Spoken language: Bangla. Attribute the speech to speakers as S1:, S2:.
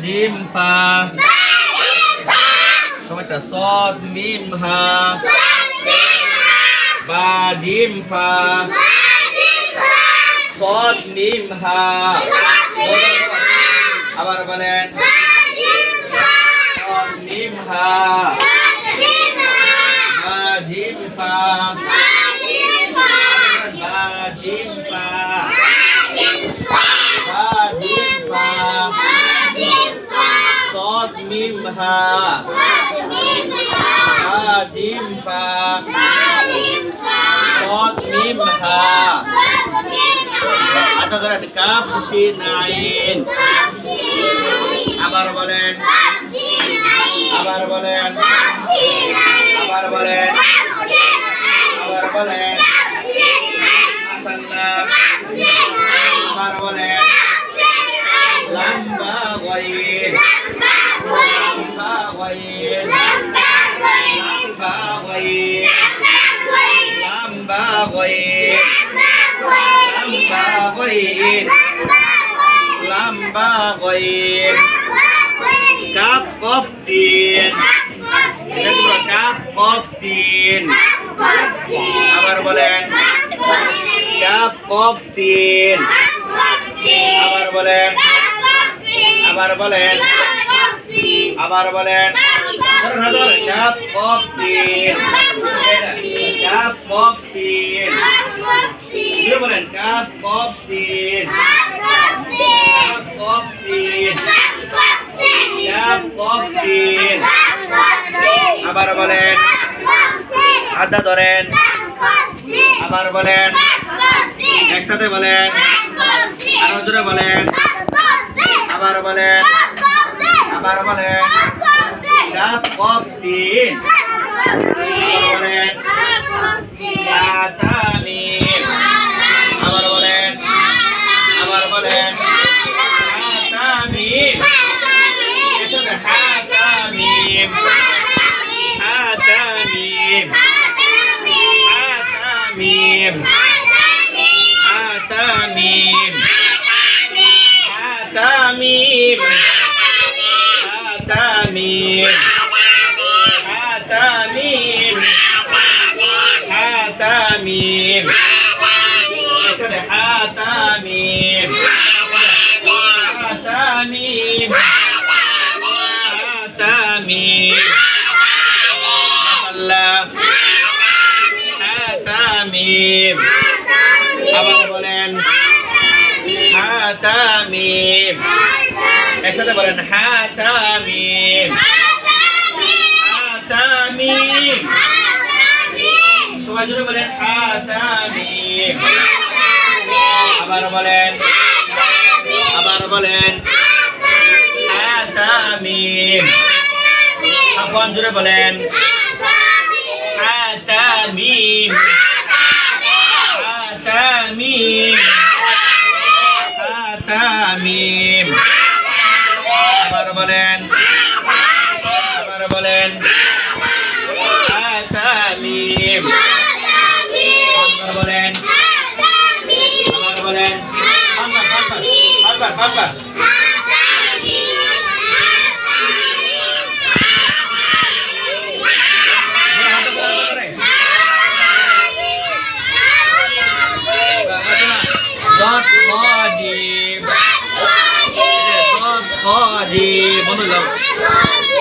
S1: জিম ফা সময়টা সদ মিম হা বা জিম ফা সদ মিম হা আবার বলেন সদ মিম হা বা জিম ফা বা জিম ফা বা জিম ফা সদ মিম হা বা জিম ফা সদ মিম হা আটা ধরেন কাফ সিন আইন আবার বলেন আবার বলেন আবার বলেন আবার বলেন মাশাআল্লাহ আবার বলেন লাম্বা গায়ন লাম্বা গায়ন লাম্বা গায়ন লাম্বা গায়ন লাম্বা গায়ন লাম্বা গায়ন কাফ কফ সিন দেখো কাফ কফ সিন আবার বলেন কাফ কফ সিন আবার বলেন আবার বলেন আবার বলেন কাফ কফ সিন কাফ কফ সিন বলেন কাফ কফ সিন কাফ কফ সিন কাফ কফ সিন আবার বলেন আদা ধরেন আবার বলেন একসাথে বলেন আরো জোরে বলেন আবার বলেন আবার বলেন কাফ কফ সিন আবার বলেন তামিম আবার বলেন আবার বলেন তামিম একসাথে তামিম তামিম তামিম তামিম তামিম তামিম তামিম তামিম একসাথে তামিম তামিম তামিম মাশাআল্লাহ তামিম আবার বলেন তামিম একসাথে বলেন তামিম তামিম সবাই জুড়ে বলেন তামিম আবার বলেন আবার বলেন তামিম আপন জুড়ে বলেন তামিম তামিম তামিম আবার বলেন আবার বলেন তামিম আবার বলেন আবার বলেন পাঁচবার dot wajib dot wajib